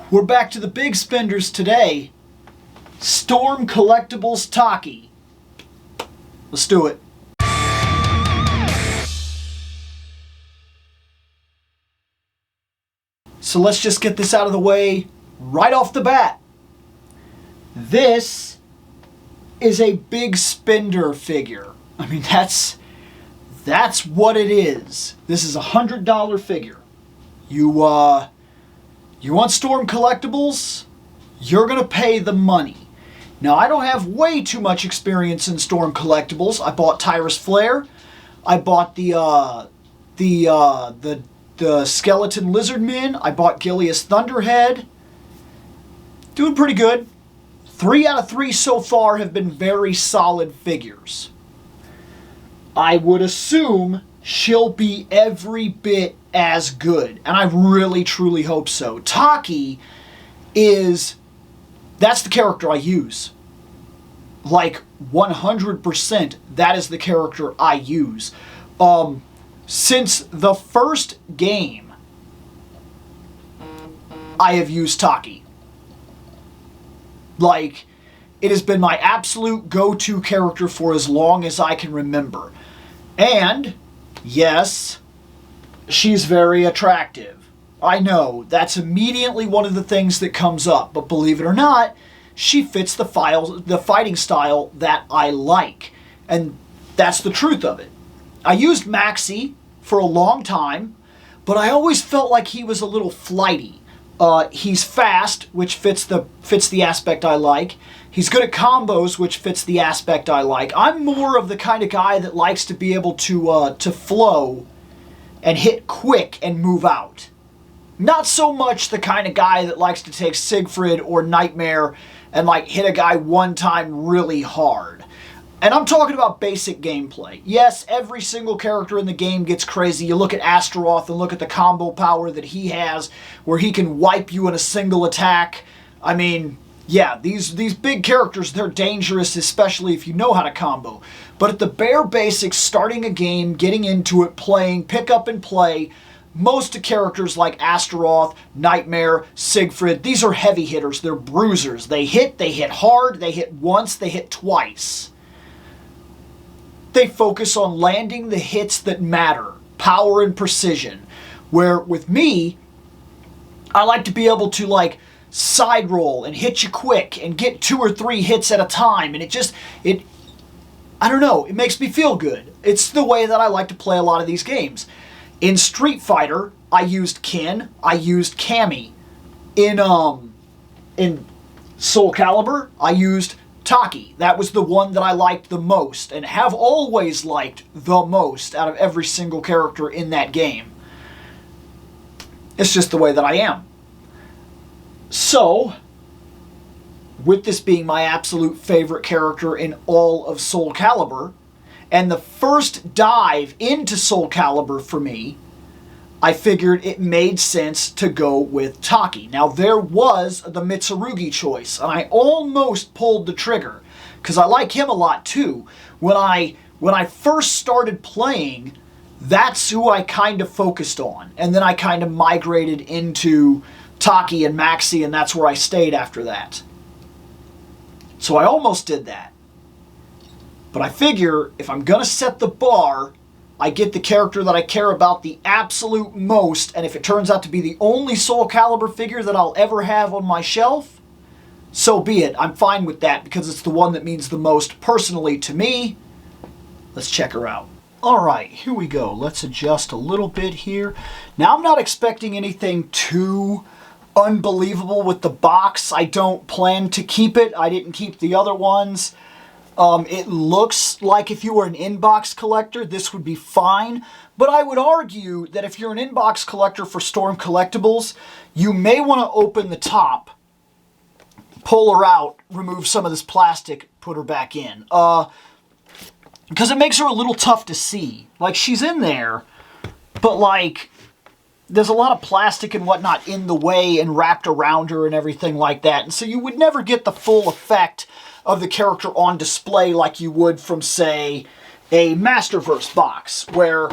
We're back to the big spenders today. Storm Collectables Taki. Let's do it. So let's just get this out of the way right off the bat. This is a big spender figure. I mean, that's what it is. This is a $100 figure. You want Storm Collectables? You're gonna pay the money. Now, I don't have way too much experience in Storm Collectables. I bought Tyrus Flare. I bought the Skeleton Lizardman. I bought Gilius Thunderhead. Doing pretty good. 3 out of 3 so far have been very solid figures. I would assume she'll be every bit as good, and I really truly hope so. Taki that's the character I use. Like 100%, that is the character I use. Since the first game, I have used Taki. Like, it has been my absolute go-to character for as long as I can remember. And, yes, she's very attractive. I know, that's immediately one of the things that comes up, but believe it or not, she fits the fighting style that I like. And that's the truth of it. I used Maxi for a long time, but I always felt like he was a little flighty. He's fast, which fits the aspect I like. He's good at combos, which fits the aspect I like. I'm more of the kind of guy that likes to be able to flow and hit quick and move out. Not so much the kind of guy that likes to take Siegfried or Nightmare and like hit a guy one time really hard. And I'm talking about basic gameplay. Yes, every single character in the game gets crazy. You look at Astaroth and look at the combo power that he has, where he can wipe you in a single attack. I mean, yeah, these big characters, they're dangerous, especially if you know how to combo. But at the bare basics, starting a game, getting into it, playing, pick up and play, most characters like Astaroth, Nightmare, Siegfried, these are heavy hitters. They're bruisers. They hit hard, they hit once, they hit twice. They focus on landing the hits that matter, power and precision. Where with me, I like to be able to like side roll and hit you quick and get 2 or 3 hits at a time. And I don't know, it makes me feel good. It's the way that I like to play a lot of these games. In Street Fighter, I used Kin, I used Cammy. In Soul Calibur, I used Taki. That was the one that I liked the most and have always liked the most out of every single character in that game. It's just the way that I am. So, with this being my absolute favorite character in all of Soul Calibur, and the first dive into Soul Calibur for me, I figured it made sense to go with Taki. Now, there was the Mitsurugi choice, and I almost pulled the trigger, because I like him a lot too. When I first started playing, that's who I kind of focused on, and then I kind of migrated into Taki and Maxi, and that's where I stayed after that. So I almost did that. But I figure, if I'm going to set the bar, I get the character that I care about the absolute most, and if it turns out to be the only Soul Calibur figure that I'll ever have on my shelf, so be it. I'm fine with that, because it's the one that means the most personally to me. Let's check her out. Alright, here we go. Let's adjust a little bit here. Now, I'm not expecting anything too unbelievable with the box. I don't plan to keep it. I didn't keep the other ones. It looks like if you were an inbox collector, this would be fine. But I would argue that if you're an inbox collector for Storm Collectables, you may want to open the top, pull her out, remove some of this plastic, put her back in. Because it makes her a little tough to see. Like, she's in there, but like, there's a lot of plastic and whatnot in the way and wrapped around her and everything like that. And so you would never get the full effect of the character on display like you would from, say, a Masterverse box, where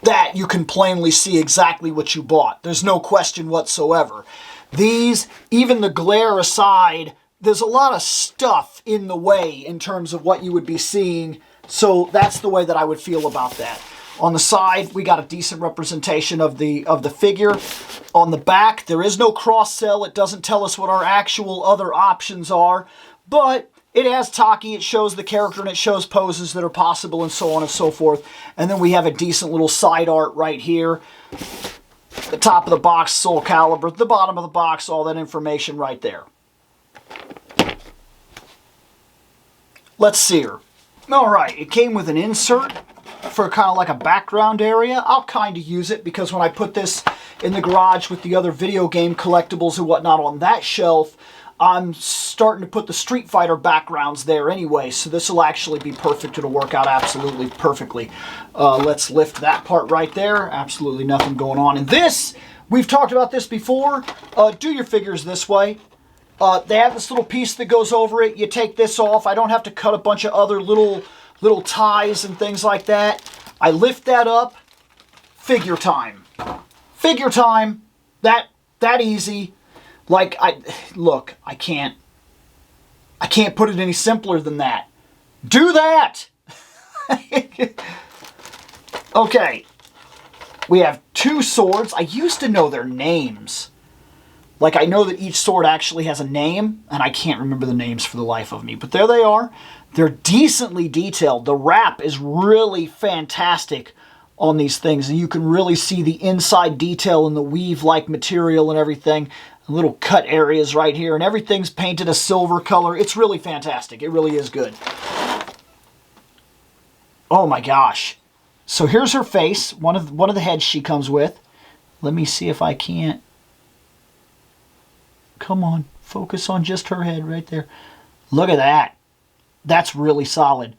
that you can plainly see exactly what you bought. There's no question whatsoever. These, even the glare aside, there's a lot of stuff in the way in terms of what you would be seeing. So that's the way that I would feel about that. On the side, we got a decent representation of the figure. On the back, there is no cross-sell. It doesn't tell us what our actual other options are, but it has Taki, it shows the character, and it shows poses that are possible, and so on and so forth. And then we have a decent little side art right here. The top of the box, Soul Calibur. The bottom of the box, all that information right there. Let's see her. All right, it came with an insert for kind of like a background area. I'll kind of use it because when I put this in the garage with the other video game collectibles and whatnot on that shelf, I'm starting to put the Street Fighter backgrounds there anyway, so this will actually be perfect. It'll work out absolutely perfectly. Let's lift that part right there. Absolutely nothing going on. And this, we've talked about this before. Do your figures this way. They have this little piece that goes over it. You take this off. I don't have to cut a bunch of other little ties and things like that. I lift that up. Figure time. Figure time. That easy. Like, look, I can't put it any simpler than that. Do that! Okay. We have 2 swords. I used to know their names. Like, I know that each sword actually has a name, and I can't remember the names for the life of me. But there they are. They're decently detailed. The wrap is really fantastic on these things, and you can really see the inside detail and the weave-like material and everything. Little cut areas right here, and everything's painted a silver color. It's really fantastic. It really is good. Oh my gosh. So here's her face, one of the heads she comes with. Let me see if I can't. Come on, focus on just her head right there. Look at that. That's really solid.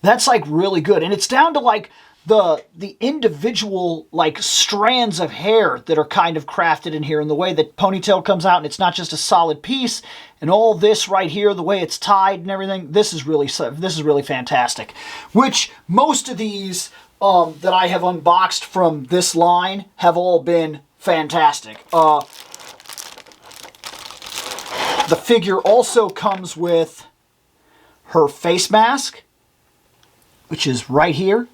That's like really good. And it's down to like the individual like strands of hair that are kind of crafted in here, and the way that ponytail comes out, and it's not just a solid piece, and all this right here, the way it's tied and everything. This is really fantastic. Which most of these that I have unboxed from this line have all been fantastic. The figure also comes with her face mask, which is right here.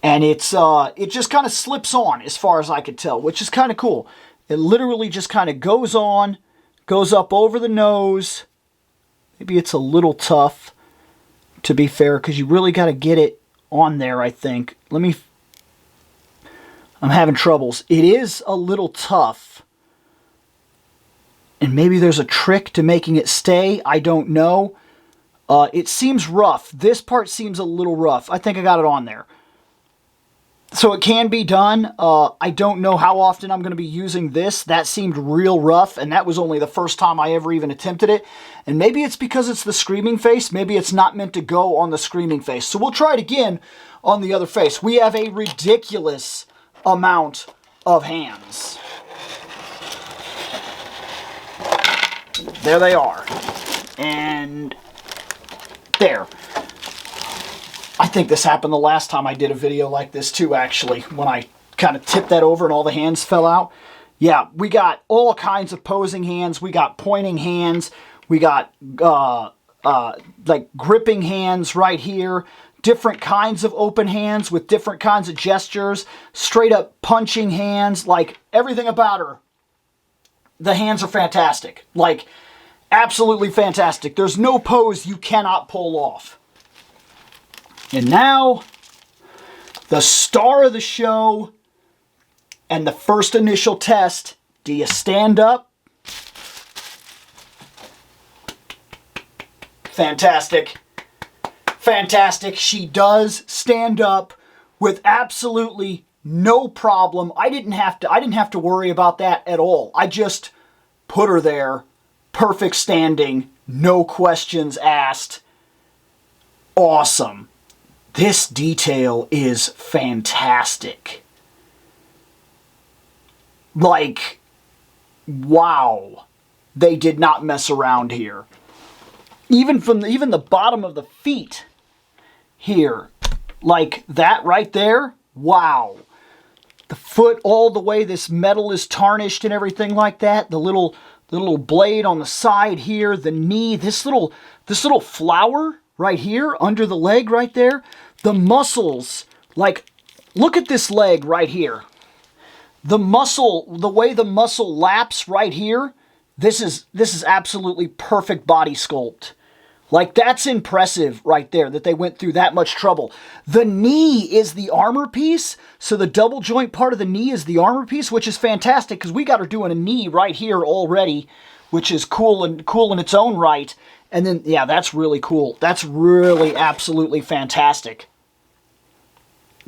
And it just kind of slips on as far as I could tell, which is kind of cool. It literally just kind of goes on, goes up over the nose. Maybe it's a little tough, to be fair, because you really got to get it on there, I think. I'm having troubles. It is a little tough. And maybe there's a trick to making it stay. I don't know. It seems rough. This part seems a little rough. I think I got it on there. So it can be done. I don't know how often I'm going to be using this. That seemed real rough, and that was only the first time I ever even attempted it. And maybe it's because it's the screaming face. Maybe it's not meant to go on the screaming face. So we'll try it again on the other face. We have a ridiculous amount of hands. There they are. And there. I think this happened the last time I did a video like this too, actually, when I kind of tipped that over and all the hands fell out. Yeah, we got all kinds of posing hands. We got pointing hands. We got like gripping hands right here. Different kinds of open hands with different kinds of gestures. Straight up punching hands. Like, everything about her. The hands are fantastic. Like, absolutely fantastic. There's no pose you cannot pull off. And now, the star of the show and the first initial test. Do you stand up? Fantastic. Fantastic. She does stand up with absolutely no problem. I didn't have to worry about that at all. I just put her there. Perfect standing. No questions asked. Awesome. This detail is fantastic. Like, wow. They did not mess around here. Even the bottom of the feet here, like that right there, wow. The foot all the way, this metal is tarnished and everything like that. The little blade on the side here, the knee, this little flower right here under the leg right there. The muscles, like, look at this leg right here. The muscle, the way the muscle laps right here, this is absolutely perfect body sculpt. Like, that's impressive right there, that they went through that much trouble. The knee is the armor piece, so the double joint part of the knee is the armor piece, which is fantastic, because we got her doing a knee right here already, which is cool in its own right. And then, yeah, that's really cool. That's really absolutely fantastic.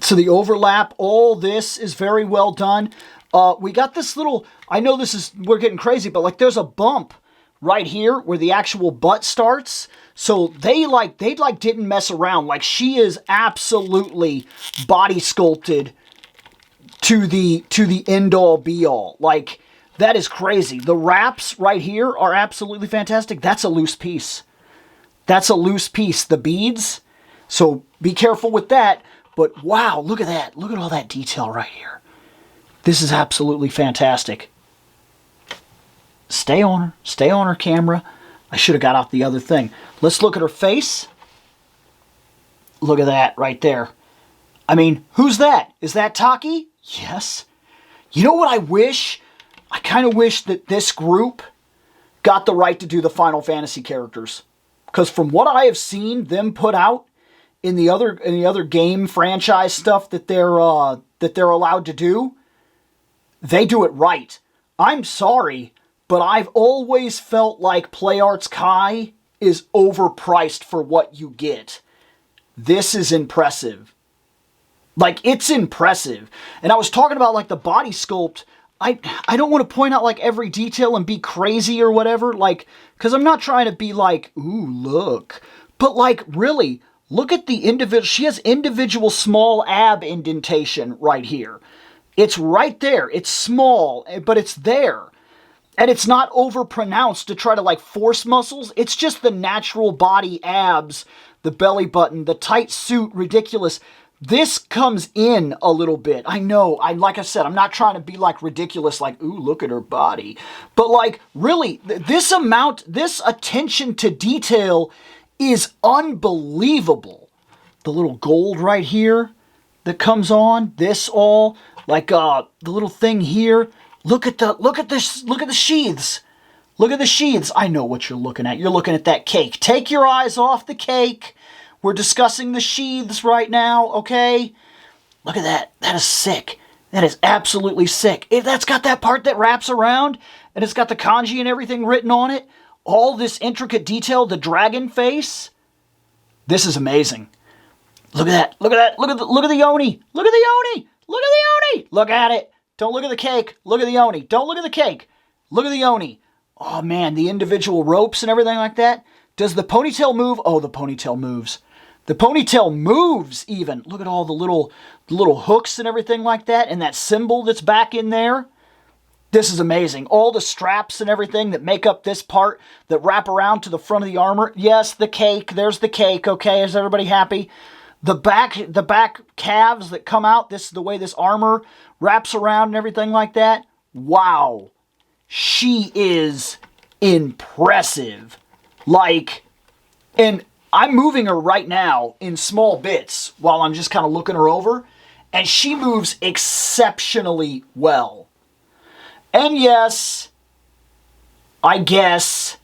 So the overlap, all this is very well done. We got this little, I know we're getting crazy, but like there's a bump right here where the actual butt starts. So they didn't mess around. Like, she is absolutely body sculpted to the end all be all. Like, that is crazy. The wraps right here are absolutely fantastic. That's a loose piece. That's a loose piece. The beads. So be careful with that. But wow, look at that. Look at all that detail right here. This is absolutely fantastic. Stay on her. Stay on her camera. I should have got out the other thing. Let's look at her face. Look at that right there. I mean, who's that? Is that Taki? Yes. You know what I wish? I kind of wish that this group got the right to do the Final Fantasy characters. Because from what I have seen them put out in the other game franchise stuff that they're allowed to do, they do it right. I'm sorry, but I've always felt like PlayArt's Kai is overpriced for what you get. This is impressive. Like, it's impressive. And I was talking about, like, the body sculpt. I don't want to point out, like, every detail and be crazy or whatever. Like, because I'm not trying to be like, ooh, look. But, like, really, look at the individual. She has individual small ab indentation right here. It's right there. It's small, but it's there. And it's not overpronounced to try to, like, force muscles. It's just the natural body abs, the belly button, the tight suit, ridiculous. This comes in a little bit. I know, like I said, I'm not trying to be, like, ridiculous, like, ooh, look at her body. But, like, really, this attention to detail is unbelievable. The little gold right here that comes on, this all, like, the little thing here. Look at the sheaths. Look at the sheaths. I know what you're looking at. You're looking at that cake. Take your eyes off the cake. We're discussing the sheaths right now, okay? Look at that. That is sick. That is absolutely sick. That's got that part that wraps around, and it's got the kanji and everything written on it. All this intricate detail, the dragon face. This is amazing. Look at that. Look at that. Look at the yoni. Look at the yoni. Look at the yoni. Look at it. Don't look at the cake. Look at the yoni. Don't look at the cake. Look at the yoni. Oh, man, the individual ropes and everything like that. Does the ponytail move? Oh, the ponytail moves. The ponytail moves even. Look at all the little hooks and everything like that, and that symbol that's back in there. This is amazing. All the straps and everything that make up this part that wrap around to the front of the armor. Yes, the cake. There's the cake. Okay, is everybody happy? The back calves that come out, this is the way this armor wraps around and everything like that. Wow. She is impressive. Like, and I'm moving her right now in small bits while I'm just kind of looking her over, and she moves exceptionally well. And yes, I guess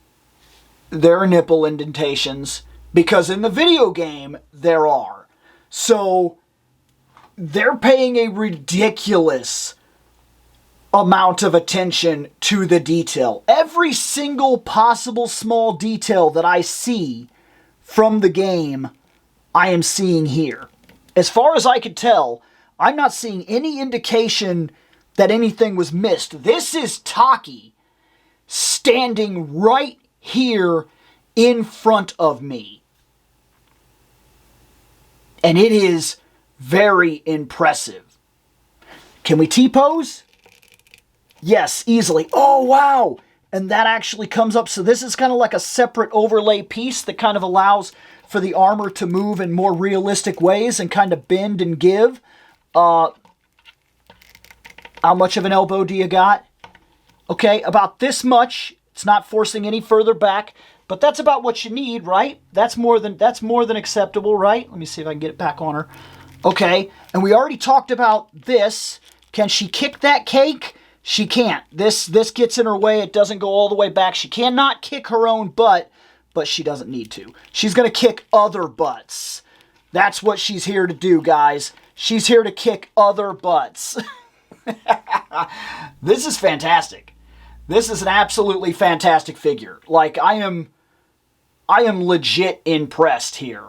there are nipple indentations, because in the video game, there are. So, they're paying a ridiculous amount of attention to the detail. Every single possible small detail that I see from the game, I am seeing here. As far as I could tell, I'm not seeing any indication that anything was missed. This is Taki standing right here in front of me. And it is very impressive. Can we T-pose? Yes, easily. Oh, wow. And that actually comes up. So this is kind of like a separate overlay piece that kind of allows for the armor to move in more realistic ways and kind of bend and give. How much of an elbow do you got? Okay, about this much. It's not forcing any further back, but that's about what you need, right? That's more than acceptable, right? Let me see if I can get it back on her. Okay, and we already talked about this. Can she kick that cake? She can't. This gets in her way. It doesn't go all the way back. She cannot kick her own butt, but she doesn't need to. She's going to kick other butts. That's what she's here to do, guys. She's here to kick other butts. This is fantastic. This is an absolutely fantastic figure. Like, I am legit impressed here.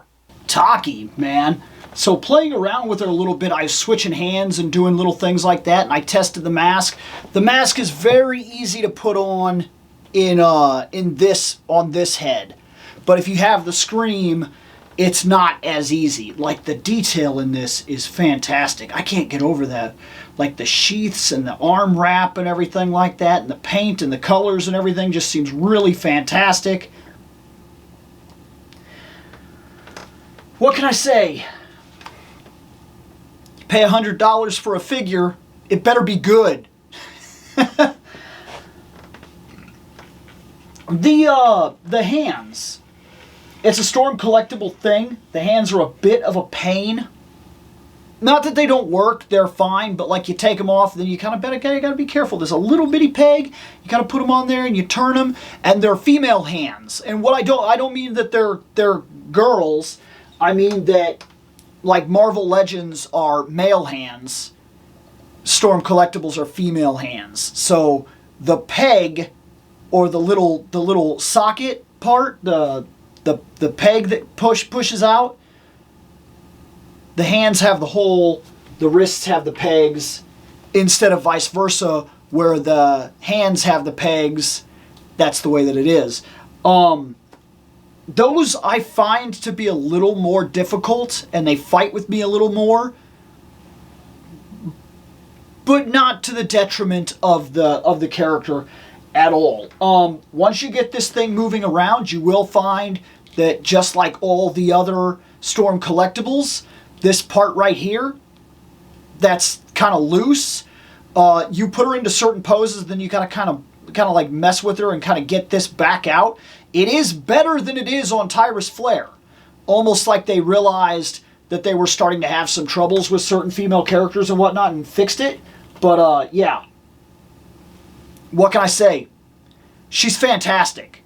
Taki, man. So playing around with her a little bit, I was switching hands and doing little things like that, and I tested the mask. The mask is very easy to put on on this head. But if you have the Scream, it's not as easy. Like, the detail in this is fantastic. I can't get over that. Like, the sheaths and the arm wrap and everything like that, and the paint and the colors and everything just seems really fantastic. What can I say? You pay $100 for a figure, it better be good. The hands. It's a Storm Collectible thing. The hands are a bit of a pain. Not that they don't work, they're fine, but like you take them off, then you kind of gotta be careful. There's a little bitty peg, you gotta put them on there and you turn them, and they're female hands. And what I don't mean that they're girls. I mean that, like, Marvel Legends are male hands, Storm Collectibles are female hands. So the peg, or the little socket part, the peg that pushes out, the hands have the hole, the wrists have the pegs, instead of vice versa, where the hands have the pegs. That's the way that it is. Those I find to be a little more difficult, and they fight with me a little more, but not to the detriment of the character at all. Once you get this thing moving around, you will find that, just like all the other Storm Collectibles, this part right here, that's kind of loose. You put her into certain poses, then you gotta kind of like mess with her and kind of get this back out. It is better than it is on Tyrus Flare. Almost like they realized that they were starting to have some troubles with certain female characters and whatnot and fixed it. But yeah. What can I say? She's fantastic.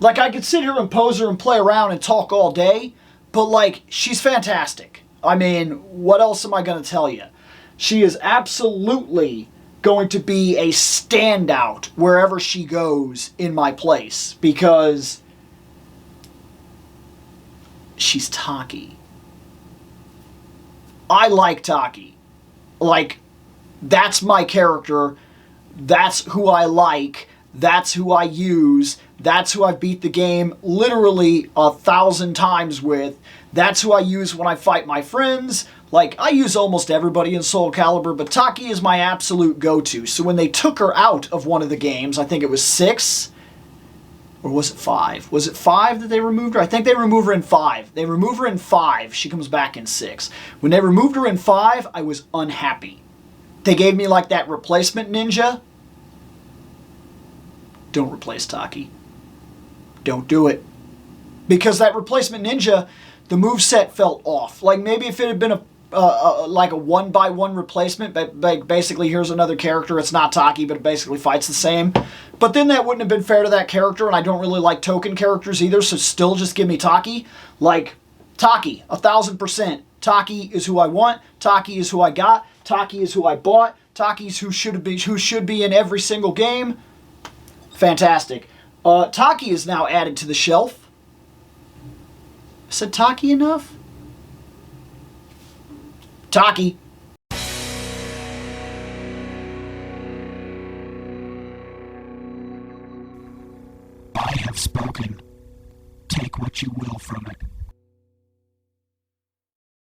Like, I could sit here and pose her and play around and talk all day, but like, she's fantastic. I mean, what else am I going to tell you? She is absolutely going to be a standout wherever she goes in my place, because she's Taki. I like Taki. Like, that's my character. That's who I like. That's who I use. That's who I've beat the game literally 1,000 times with. That's who I use when I fight my friends. Like, I use almost everybody in Soul Calibur, but Taki is my absolute go-to. So when they took her out of one of the games, I think it was 6, or was it 5? Was it 5 that they removed her? I think they removed her in 5. They remove her in 5. She comes back in 6. When they removed her in 5, I was unhappy. They gave me like that replacement ninja. Don't replace Taki. Don't do it. Because that replacement ninja, the moveset felt off. Like, maybe if it had been like a 1-by-1 replacement, but basically here's another character, it's not Taki, but it basically fights the same. But then that wouldn't have been fair to that character, and I don't really like token characters either, so still just give me Taki. Like, Taki, 1,000%. Taki is who I want. Taki is who I got. Taki is who I bought. Taki's who should be in every single game. Fantastic. Taki is now added to the shelf. I said Taki enough? Taki. I have spoken. Take what you will from it.